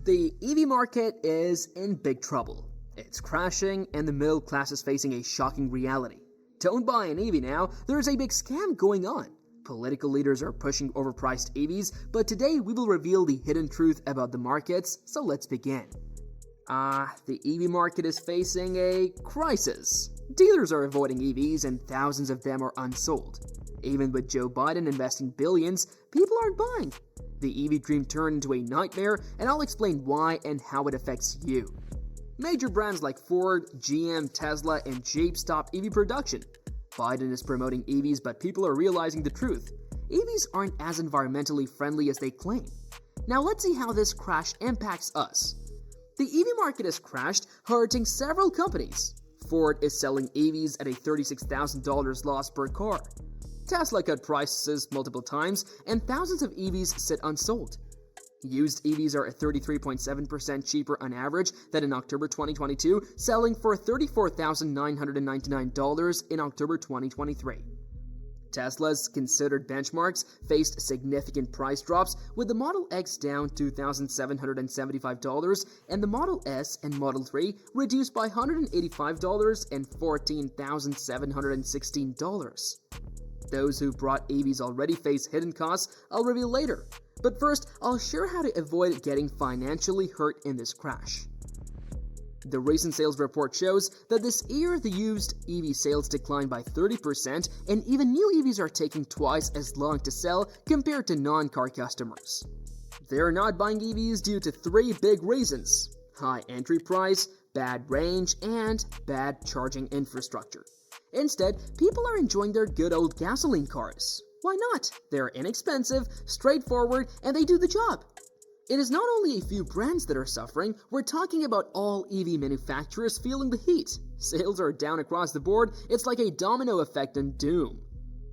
The EV market is in big trouble. It's crashing and the middle class is facing a shocking reality. Don't buy an EV now, there's a big scam going on. Political leaders are pushing overpriced EVs, but today we will reveal the hidden truth about the markets, so let's begin. The EV market is facing a crisis. Dealers are avoiding EVs and thousands of them are unsold. Even with Joe Biden investing billions, people aren't buying. The EV dream turned into a nightmare, and I'll explain why and how it affects you. Major brands like Ford, GM, Tesla, and Jeep stopped EV production. Biden is promoting EVs, but people are realizing the truth. EVs aren't as environmentally friendly as they claim. Now let's see how this crash impacts us. The EV market has crashed, hurting several companies. Ford is selling EVs at a $36,000 loss per car. Tesla cut prices multiple times, and thousands of EVs sit unsold. Used EVs are at 33.7% cheaper on average than in October 2022, selling for $34,999 in October 2023. Tesla's considered benchmarks faced significant price drops, with the Model X down $2,775 and the Model S and Model 3 reduced by $185 and $14,716. Those who brought EVs already face hidden costs I'll reveal later. But first, I'll share how to avoid getting financially hurt in this crash. The recent sales report shows that this year the used EV sales declined by 30%, and even new EVs are taking twice as long to sell compared to non-car customers. They're not buying EVs due to three big reasons: high entry price, bad range, and bad charging infrastructure. Instead, people are enjoying their good old gasoline cars. Why not? They're inexpensive, straightforward, and they do the job. It is not only a few brands that are suffering, we're talking about all EV manufacturers feeling the heat. Sales are down across the board, it's like a domino effect on doom.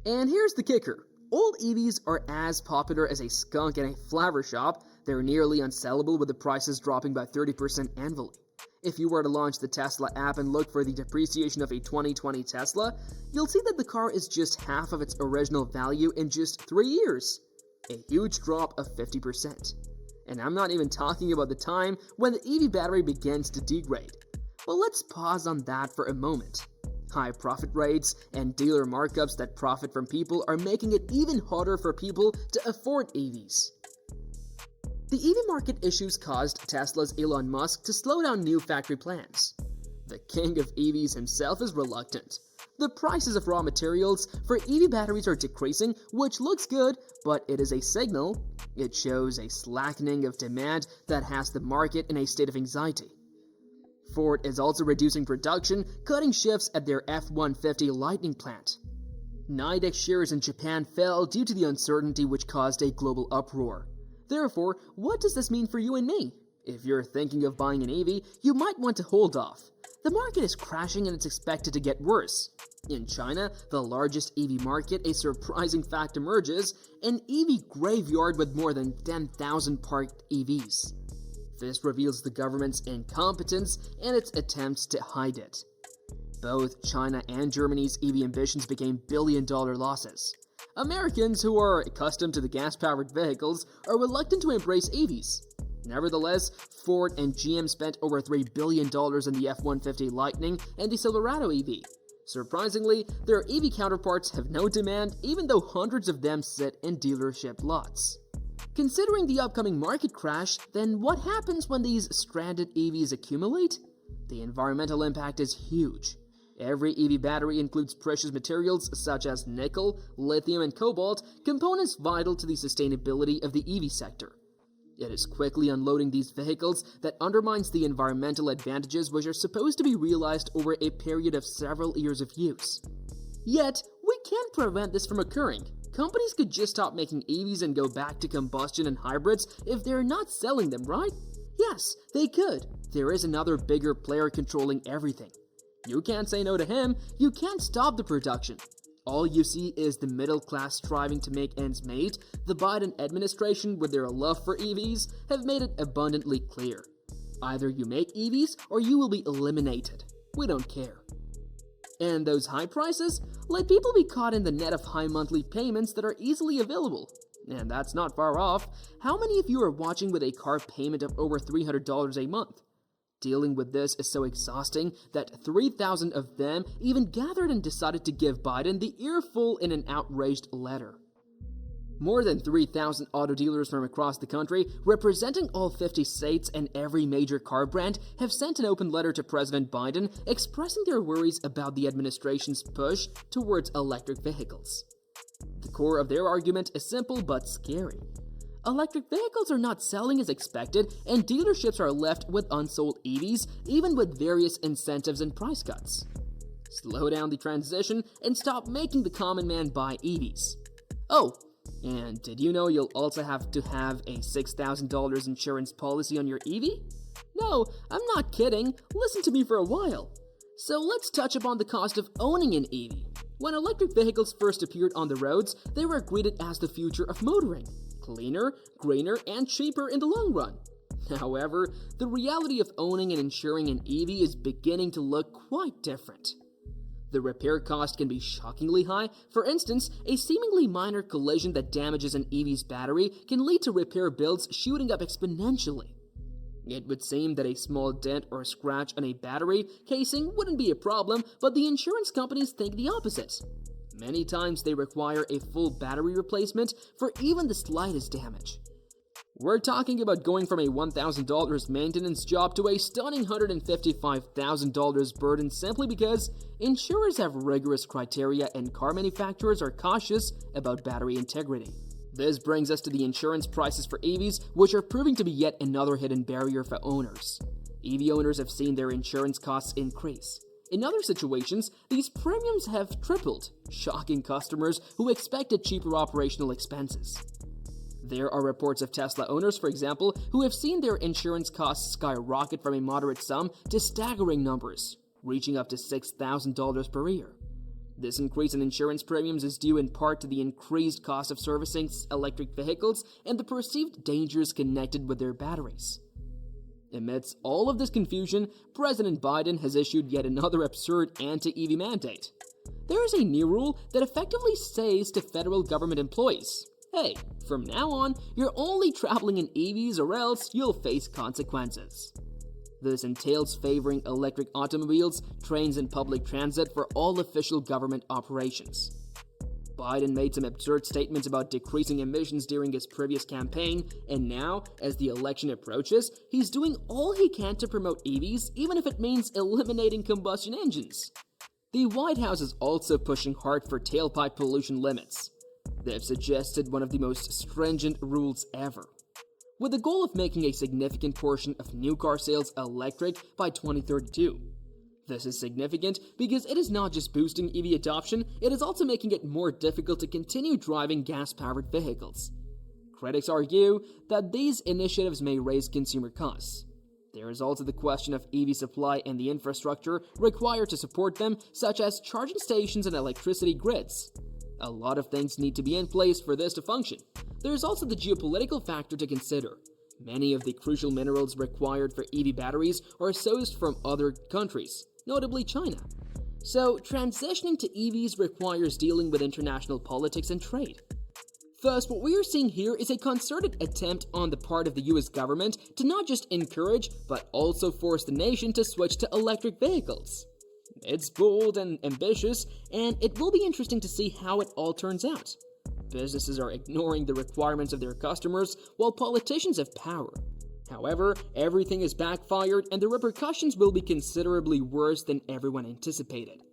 And here's the kicker. Old EVs are as popular as a skunk in a flower shop. They're nearly unsellable, with the prices dropping by 30% annually. If you were to launch the Tesla app and look for the depreciation of a 2020 Tesla, you'll see that the car is just half of its original value in just 3 years. A huge drop of 50%. And I'm not even talking about the time when the EV battery begins to degrade. But let's pause on that for a moment. High profit rates and dealer markups that profit from people are making it even harder for people to afford EVs. The EV market issues caused Tesla's Elon Musk to slow down new factory plans. The king of EVs himself is reluctant. The prices of raw materials for EV batteries are decreasing, which looks good, but it is a signal. It shows a slackening of demand that has the market in a state of anxiety. Ford is also reducing production, cutting shifts at their F-150 Lightning plant. Nidec shares in Japan fell due to the uncertainty, which caused a global uproar. Therefore, what does this mean for you and me? If you're thinking of buying an EV, you might want to hold off. The market is crashing and it's expected to get worse. In China, the largest EV market, a surprising fact emerges: an EV graveyard with more than 10,000 parked EVs. This reveals the government's incompetence and its attempts to hide it. Both China and Germany's EV ambitions became billion-dollar losses. Americans, who are accustomed to the gas-powered vehicles, are reluctant to embrace EVs. Nevertheless, Ford and GM spent over $3 billion on the F-150 Lightning and the Silverado EV. Surprisingly, their EV counterparts have no demand, even though hundreds of them sit in dealership lots. Considering the upcoming market crash, then what happens when these stranded EVs accumulate? The environmental impact is huge. Every EV battery includes precious materials such as nickel, lithium, and cobalt, components vital to the sustainability of the EV sector. It is quickly unloading these vehicles that undermines the environmental advantages which are supposed to be realized over a period of several years of use. Yet, we can't prevent this from occurring. Companies could just stop making EVs and go back to combustion and hybrids if they're not selling them, right? Yes, they could. There is another bigger player controlling everything. You can't say no to him, you can't stop the production. All you see is the middle class striving to make ends meet. The Biden administration, with their love for EVs, have made it abundantly clear. Either you make EVs or you will be eliminated. We don't care. And those high prices let people be caught in the net of high monthly payments that are easily available. And that's not far off. How many of you are watching with a car payment of over $300 a month? Dealing with this is so exhausting that 3,000 of them even gathered and decided to give Biden the earful in an outraged letter. More than 3,000 auto dealers from across the country, representing all 50 states and every major car brand, have sent an open letter to President Biden expressing their worries about the administration's push towards electric vehicles. The core of their argument is simple but scary. Electric vehicles are not selling as expected, and dealerships are left with unsold EVs, even with various incentives and price cuts. Slow down the transition and stop making the common man buy EVs. Oh, and did you know you'll also have to have a $6,000 insurance policy on your EV? No, I'm not kidding. Listen to me for a while. So let's touch upon the cost of owning an EV. When electric vehicles first appeared on the roads, they were greeted as the future of motoring. Cleaner, greener, and cheaper in the long run. However, the reality of owning and insuring an EV is beginning to look quite different. The repair cost can be shockingly high. For instance, a seemingly minor collision that damages an EV's battery can lead to repair bills shooting up exponentially. It would seem that a small dent or scratch on a battery casing wouldn't be a problem, but the insurance companies think the opposite. Many times they require a full battery replacement for even the slightest damage. We're talking about going from a $1,000 maintenance job to a stunning $155,000 burden simply because insurers have rigorous criteria and car manufacturers are cautious about battery integrity. This brings us to the insurance prices for EVs, which are proving to be yet another hidden barrier for owners. EV owners have seen their insurance costs increase. In other situations, these premiums have tripled, shocking customers who expected cheaper operational expenses. There are reports of Tesla owners, for example, who have seen their insurance costs skyrocket from a moderate sum to staggering numbers, reaching up to $6,000 per year. This increase in insurance premiums is due in part to the increased cost of servicing electric vehicles and the perceived dangers connected with their batteries. Amidst all of this confusion, President Biden has issued yet another absurd anti-EV mandate. There is a new rule that effectively says to federal government employees, hey, from now on, you're only traveling in EVs or else you'll face consequences. This entails favoring electric automobiles, trains, and public transit for all official government operations. Biden made some absurd statements about decreasing emissions during his previous campaign, and now, as the election approaches, he's doing all he can to promote EVs, even if it means eliminating combustion engines. The White House is also pushing hard for tailpipe pollution limits. They've suggested one of the most stringent rules ever, with the goal of making a significant portion of new car sales electric by 2032. This is significant because it is not just boosting EV adoption, it is also making it more difficult to continue driving gas-powered vehicles. Critics argue that these initiatives may raise consumer costs. There is also the question of EV supply and the infrastructure required to support them, such as charging stations and electricity grids. A lot of things need to be in place for this to function. There is also the geopolitical factor to consider. Many of the crucial minerals required for EV batteries are sourced from other countries, notably China. So, transitioning to EVs requires dealing with international politics and trade. Thus, what we are seeing here is a concerted attempt on the part of the US government to not just encourage, but also force the nation to switch to electric vehicles. It's bold and ambitious, and it will be interesting to see how it all turns out. Businesses are ignoring the requirements of their customers, while politicians have power. However, everything is backfired, and the repercussions will be considerably worse than everyone anticipated.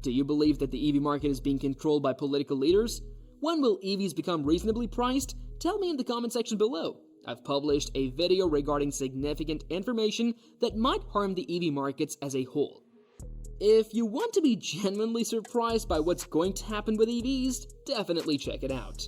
Do you believe that the EV market is being controlled by political leaders? When will EVs become reasonably priced? Tell me in the comment section below. I've published a video regarding significant information that might harm the EV markets as a whole. If you want to be genuinely surprised by what's going to happen with EVs, definitely check it out.